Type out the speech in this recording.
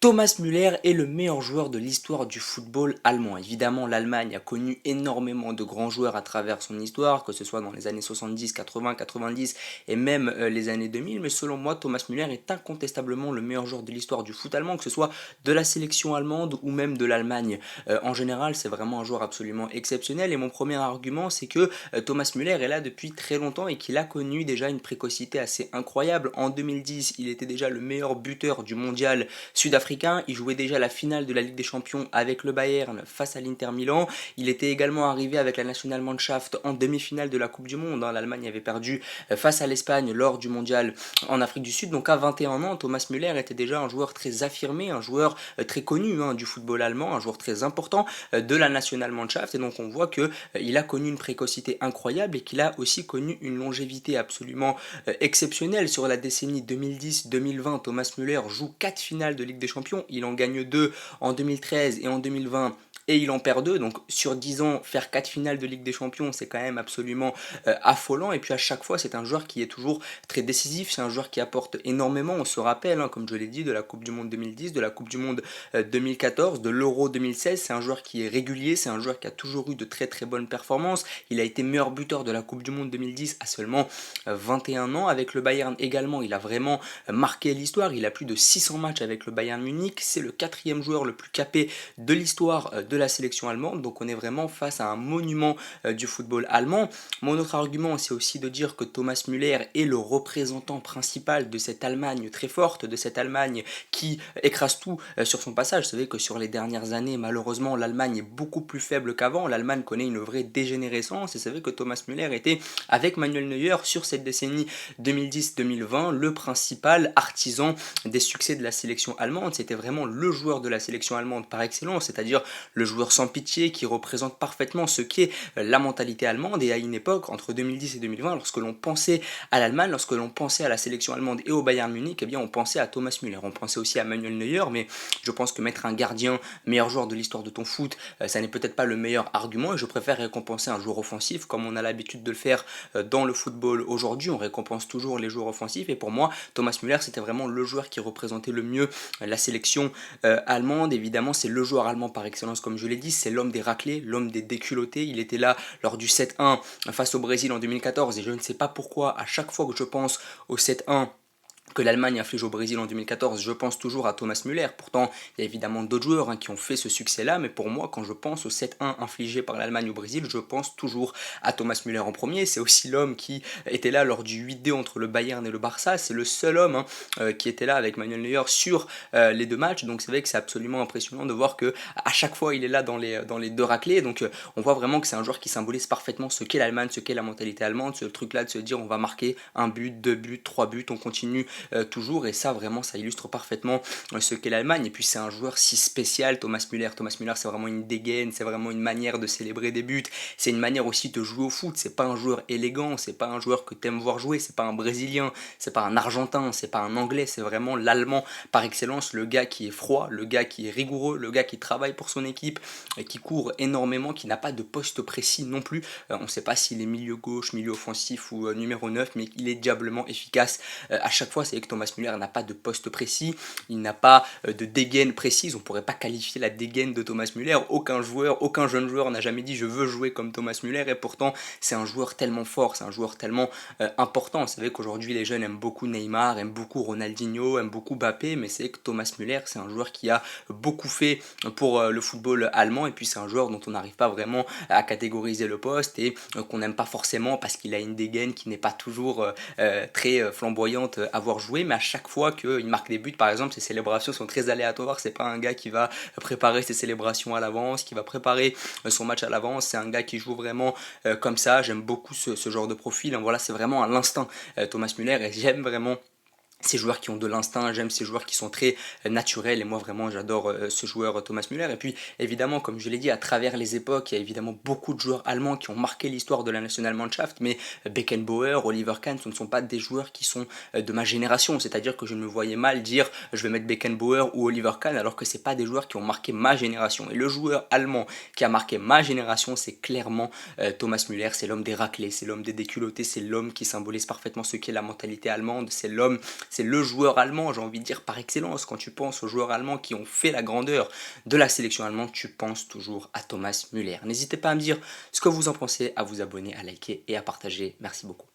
Thomas Müller est le meilleur joueur de l'histoire du football allemand. Évidemment, l'Allemagne a connu énormément de grands joueurs à travers son histoire, que ce soit dans les années 70, 80, 90 et même les années 2000. Mais selon moi, Thomas Müller est incontestablement le meilleur joueur de l'histoire du foot allemand, que ce soit de la sélection allemande ou même de l'Allemagne. En général, c'est vraiment un joueur absolument exceptionnel. Et mon premier argument, c'est que Thomas Müller est là depuis très longtemps et qu'il a connu déjà une précocité assez incroyable. En 2010, il était déjà le meilleur buteur du mondial sud-africain. Il jouait déjà la finale de la Ligue des Champions avec le Bayern face à l'Inter Milan. Il était également arrivé avec la Nationalmannschaft en demi-finale de la Coupe du Monde. L'Allemagne avait perdu face à l'Espagne lors du mondial en Afrique du Sud. Donc à 21 ans, Thomas Müller était déjà un joueur très affirmé, un joueur très connu du football allemand, un joueur très important de la Nationalmannschaft. Et donc on voit qu'il a connu une précocité incroyable et qu'il a aussi connu une longévité absolument exceptionnelle. Sur la décennie 2010-2020, Thomas Müller joue 4 finales de Ligue des Champions. Il en gagne 2 en 2013 et en 2020 et il en perd 2, donc sur 10 ans, faire 4 finales de Ligue des Champions, c'est quand même absolument affolant, et puis à chaque fois, c'est un joueur qui est toujours très décisif, c'est un joueur qui apporte énormément, on se rappelle, comme je l'ai dit, de la Coupe du Monde 2010, de la Coupe du Monde 2014, de l'Euro 2016, c'est un joueur qui est régulier, c'est un joueur qui a toujours eu de très très bonnes performances, il a été meilleur buteur de la Coupe du Monde 2010 à seulement 21 ans, avec le Bayern également, il a vraiment marqué l'histoire, il a plus de 600 matchs avec le Bayern Munich, c'est le 4e joueur le plus capé de l'histoire de la sélection allemande, donc on est vraiment face à un monument du football allemand. Mon autre argument, c'est aussi de dire que Thomas Müller est le représentant principal de cette Allemagne très forte, de cette Allemagne qui écrase tout sur son passage. Vous savez que sur les dernières années, malheureusement, l'Allemagne est beaucoup plus faible qu'avant, l'Allemagne connaît une vraie dégénérescence, et c'est vrai que Thomas Müller était, avec Manuel Neuer, sur cette décennie 2010-2020, le principal artisan des succès de la sélection allemande. C'était vraiment le joueur de la sélection allemande par excellence, c'est-à-dire le joueur sans pitié qui représente parfaitement ce qu'est la mentalité allemande. Et à une époque, entre 2010 et 2020, lorsque l'on pensait à l'Allemagne, lorsque l'on pensait à la sélection allemande et au Bayern Munich, eh bien on pensait à Thomas Müller, on pensait aussi à Manuel Neuer, mais je pense que mettre un gardien meilleur joueur de l'histoire de ton foot, ça n'est peut-être pas le meilleur argument, et je préfère récompenser un joueur offensif comme on a l'habitude de le faire dans le football aujourd'hui. On récompense toujours les joueurs offensifs, et pour moi Thomas Müller c'était vraiment le joueur qui représentait le mieux la sélection allemande. Évidemment, c'est le joueur allemand par excellence, comme je l'ai dit, c'est l'homme des raclés, l'homme des déculottés. Il était là lors du 7-1 face au Brésil en 2014, et je ne sais pas pourquoi, à chaque fois que je pense au 7-1 que l'Allemagne inflige au Brésil en 2014, je pense toujours à Thomas Müller. Pourtant, il y a évidemment d'autres joueurs qui ont fait ce succès-là, mais pour moi, quand je pense au 7-1 infligé par l'Allemagne au Brésil, je pense toujours à Thomas Müller en premier. C'est aussi l'homme qui était là lors du 8-2 entre le Bayern et le Barça. C'est le seul homme qui était là avec Manuel Neuer sur les deux matchs. Donc c'est vrai que c'est absolument impressionnant de voir que à chaque fois, il est là dans les deux raclés. Donc on voit vraiment que c'est un joueur qui symbolise parfaitement ce qu'est l'Allemagne, ce qu'est la mentalité allemande, ce truc-là de se dire on va marquer un but, deux buts, trois buts, on continue toujours, et ça vraiment ça illustre parfaitement ce qu'est l'Allemagne. Et puis c'est un joueur si spécial, Thomas Müller. Thomas Müller, c'est vraiment une dégaine, c'est vraiment une manière de célébrer des buts, c'est une manière aussi de jouer au foot. C'est pas un joueur élégant, c'est pas un joueur que t'aimes voir jouer, c'est pas un Brésilien, c'est pas un Argentin, c'est pas un Anglais, c'est vraiment l'Allemand par excellence, le gars qui est froid, le gars qui est rigoureux, le gars qui travaille pour son équipe, qui court énormément, qui n'a pas de poste précis non plus. On sait pas s'il est milieu gauche, milieu offensif ou numéro 9, mais il est diablement efficace à chaque fois. C'est que Thomas Müller n'a pas de poste précis, il n'a pas de dégaine précise, on ne pourrait pas qualifier la dégaine de Thomas Müller. Aucun joueur, aucun jeune joueur n'a jamais dit je veux jouer comme Thomas Müller, et pourtant c'est un joueur tellement fort, c'est un joueur tellement important. Vous savez qu'aujourd'hui les jeunes aiment beaucoup Neymar, aiment beaucoup Ronaldinho, aiment beaucoup Mbappé, mais c'est que Thomas Müller c'est un joueur qui a beaucoup fait pour le football allemand, et puis c'est un joueur dont on n'arrive pas vraiment à catégoriser le poste, et qu'on n'aime pas forcément parce qu'il a une dégaine qui n'est pas toujours très flamboyante à voir jouer, mais à chaque fois qu'il marque des buts, par exemple, ses célébrations sont très aléatoires. C'est pas un gars qui va préparer ses célébrations à l'avance, qui va préparer son match à l'avance. C'est un gars qui joue vraiment comme ça. J'aime beaucoup ce genre de profil. Voilà, c'est vraiment à l'instinct Thomas Müller, et j'aime vraiment ces joueurs qui ont de l'instinct, j'aime ces joueurs qui sont très naturels, et moi vraiment j'adore ce joueur Thomas Müller. Et puis évidemment, comme je l'ai dit, à travers les époques, il y a évidemment beaucoup de joueurs allemands qui ont marqué l'histoire de la Nationalmannschaft, mais Beckenbauer, Oliver Kahn, ce ne sont pas des joueurs qui sont de ma génération, c'est-à-dire que je me voyais mal dire je vais mettre Beckenbauer ou Oliver Kahn, alors que c'est pas des joueurs qui ont marqué ma génération. Et le joueur allemand qui a marqué ma génération, c'est clairement Thomas Müller. C'est l'homme des raclés, c'est l'homme des déculottés, c'est l'homme qui symbolise parfaitement ce qu'est la mentalité allemande, c'est l'homme, c'est le joueur allemand, j'ai envie de dire par excellence. Quand tu penses aux joueurs allemands qui ont fait la grandeur de la sélection allemande, tu penses toujours à Thomas Müller. N'hésitez pas à me dire ce que vous en pensez, à vous abonner, à liker et à partager. Merci beaucoup.